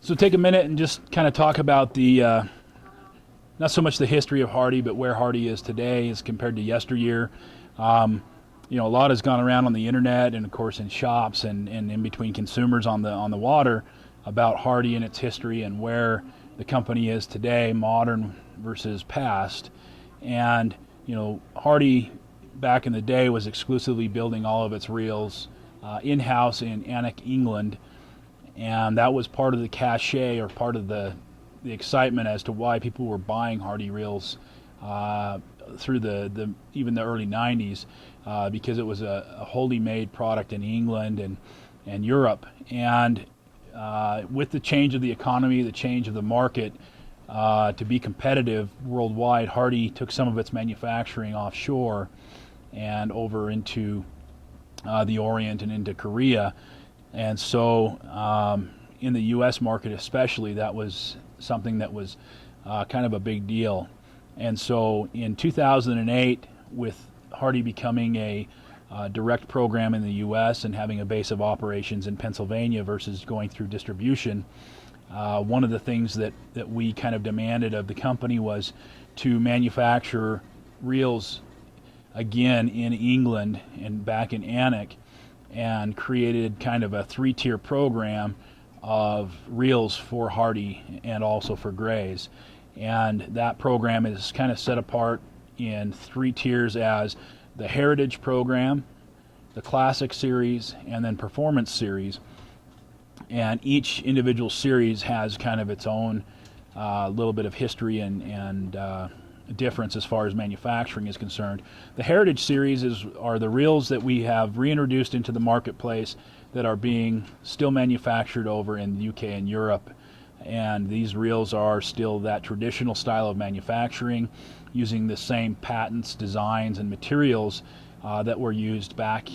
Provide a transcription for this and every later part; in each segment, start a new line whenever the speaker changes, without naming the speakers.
So take a minute and just kind of talk about not so much the history of Hardie, but where Hardie is today as compared to yesteryear. Um, a lot has gone around on the internet and, of course, in shops and in between consumers on the water about Hardie and its history and where the company is today, modern versus past. And, Hardie back in the day was exclusively building all of its reels in-house in Alnwick, England. And that was part of the cachet, or part of the excitement as to why people were buying Hardie reels through even the early 90s, because it was a wholly made product in England and Europe. And with the change of the economy, the change of the market, to be competitive worldwide, Hardie took some of its manufacturing offshore and over into the Orient and into Korea. And so in the U.S. market especially, that was something that was kind of a big deal. And so in 2008, with Hardie becoming a direct program in the U.S. and having a base of operations in Pennsylvania versus going through distribution, one of the things that we kind of demanded of the company was to manufacture reels again in England and back in Alnwick, and created kind of a three-tier program of reels for Hardie and also for Grays. And that program is kind of set apart in three tiers as the Heritage program, the Classic series, and then Performance series. And each individual series has kind of its own little bit of history and difference as far as manufacturing is concerned. The Heritage series are the reels that we have reintroduced into the marketplace that are being still manufactured over in the UK and Europe. And these reels are still that traditional style of manufacturing, using the same patents, designs, and materials that were used back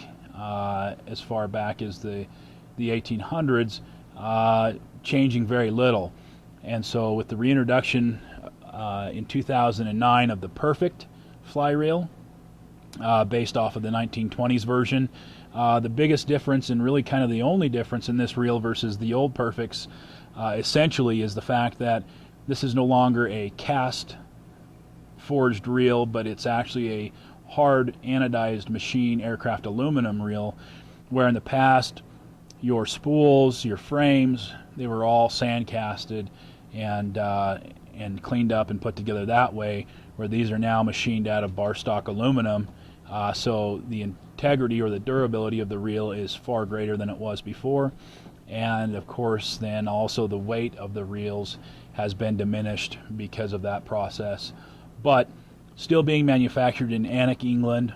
as far back as the 1800s, changing very little. And so with the reintroduction in 2009 of the Perfect fly reel, based off of the 1920s version, the biggest difference, and really kind of the only difference in this reel versus the old Perfects, essentially is the fact that this is no longer a cast forged reel, but it's actually a hard anodized machine aircraft aluminum reel, where in the past your spools, your frames, they were all sand casted and cleaned up and put together that way, where these are now machined out of bar stock aluminum. So the integrity or the durability of the reel is far greater than it was before. And of course then also the weight of the reels has been diminished because of that process. But still being manufactured in Alnwick, England,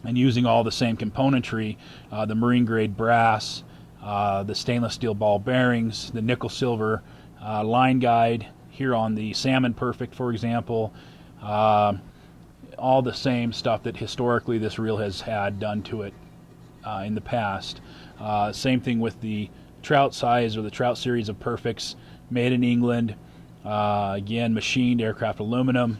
and using all the same componentry, the marine grade brass, the stainless steel ball bearings, the nickel silver line guide here on the Salmon Perfect, for example, all the same stuff that historically this reel has had done to it in the past. Same thing with the Trout size or the Trout series of Perfects, made in England, again machined aircraft aluminum,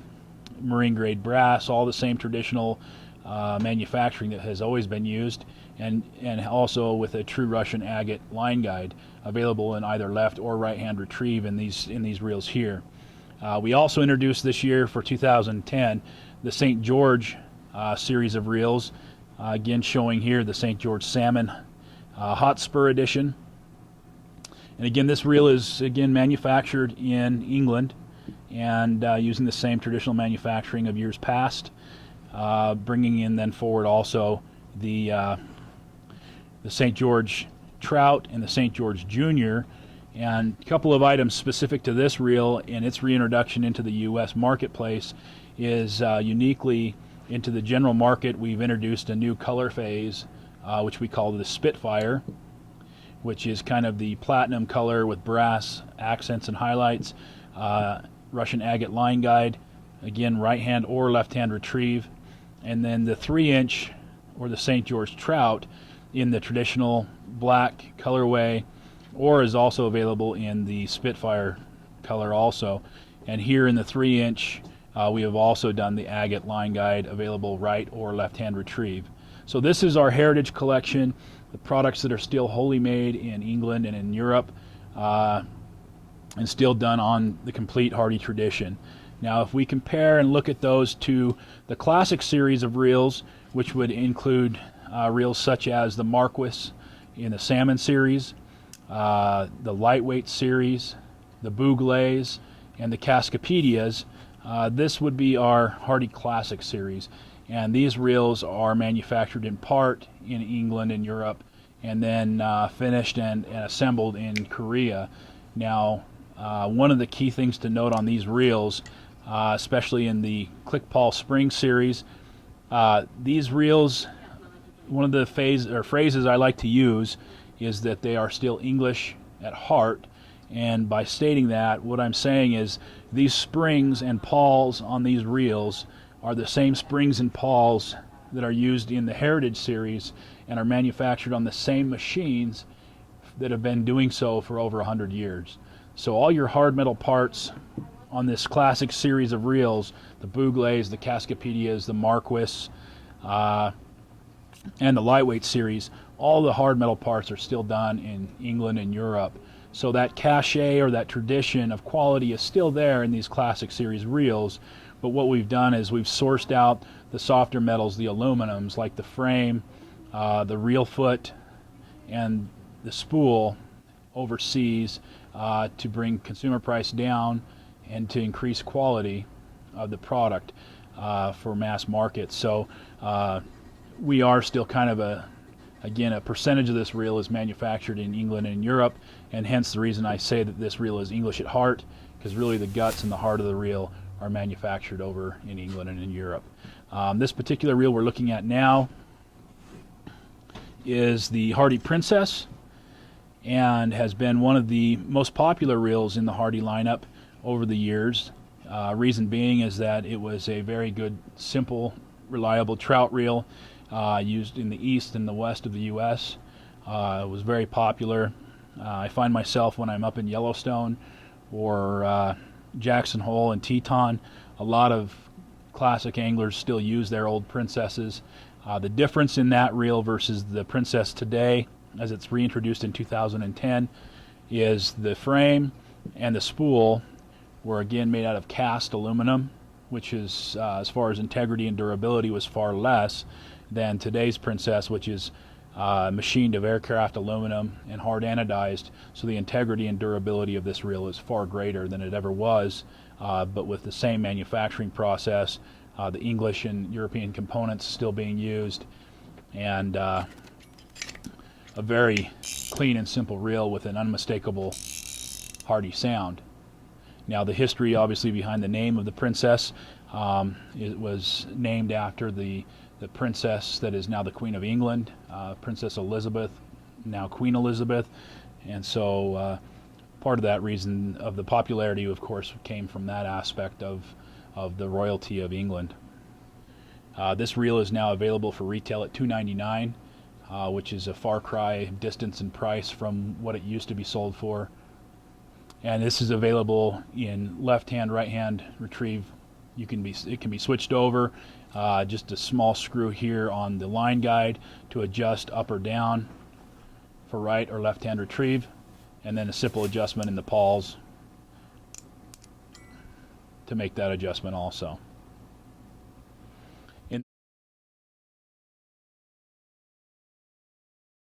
marine grade brass, all the same traditional manufacturing that has always been used, and also with a true Russian agate line guide available in either left or right hand retrieve in these reels here. We also introduced this year for 2010 the St. George series of reels, again showing here the St. George Salmon Hotspur edition. And again, this reel is again manufactured in England and using the same traditional manufacturing of years past, bringing in then forward also the St. George Trout and the St. George Junior. And a couple of items specific to this reel and its reintroduction into the U.S. marketplace is uniquely into the general market. We've introduced a new color phase, which we call the Spitfire, which is kind of the platinum color with brass accents and highlights, Russian agate line guide, again right hand or left hand retrieve, and then the 3-inch or the St. George Trout in the traditional black colorway, or is also available in the Spitfire color also. And here in the 3-inch, we have also done the agate line guide, available right or left hand retrieve. So this is our Heritage collection, the products that are still wholly made in England and in Europe. and still done on the complete Hardy tradition. Now, if we compare and look at those to the classic series of reels, which would include reels such as the Marquis in the Salmon series, the Lightweight series, the Bouglés, and the Cascapedias, this would be our Hardy Classic series. And these reels are manufactured in part in England and Europe, and then finished and assembled in Korea. Now, one of the key things to note on these reels, especially in the Click-Paul Spring series, these reels, one of the phrases I like to use is that they are still English at heart. And by stating that, what I'm saying is these springs and pawls on these reels are the same springs and pawls that are used in the Heritage series and are manufactured on the same machines that have been doing so for over 100 years. So all your hard metal parts on this classic series of reels, the Bouglés, the Cascapedias, the Marquis, and the Lightweight series, all the hard metal parts are still done in England and Europe. So that cachet or that tradition of quality is still there in these classic series reels, but what we've done is we've sourced out the softer metals, the aluminums, like the frame, the reel foot, and the spool overseas to bring consumer price down and to increase quality of the product for mass market. So we are still kind of again, a percentage of this reel is manufactured in England and Europe, and hence the reason I say that this reel is English at heart, because really the guts and the heart of the reel are manufactured over in England and in Europe. This particular reel we're looking at now is the Hardy Princess, and has been one of the most popular reels in the Hardy lineup over the years. Reason being is that it was a very good, simple, reliable trout reel used in the east and the west of the U.S. It was very popular. I find myself when I'm up in Yellowstone or Jackson Hole and Teton, a lot of classic anglers still use their old Princesses. The difference in that reel versus the Princess today, as it's reintroduced in 2010, is the frame and the spool were again made out of cast aluminum, which is, as far as integrity and durability, was far less than today's Princess, which is machined of aircraft aluminum and hard anodized. So the integrity and durability of this reel is far greater than it ever was, but with the same manufacturing process, the English and European components still being used, and a very clean and simple reel with an unmistakable Hardy sound. Now, the history obviously behind the name of the Princess, it was named after the princess that is now the Queen of England, Princess Elizabeth, now Queen Elizabeth. And so part of that reason of the popularity, of course, came from that aspect of the royalty of England. This reel is now available for retail at $2.99, which is a far cry distance in price from what it used to be sold for. And this is available in left-hand, right-hand retrieve. It can be switched over. Just a small screw here on the line guide to adjust up or down for right or left-hand retrieve, and then a simple adjustment in the pawls to make that adjustment also.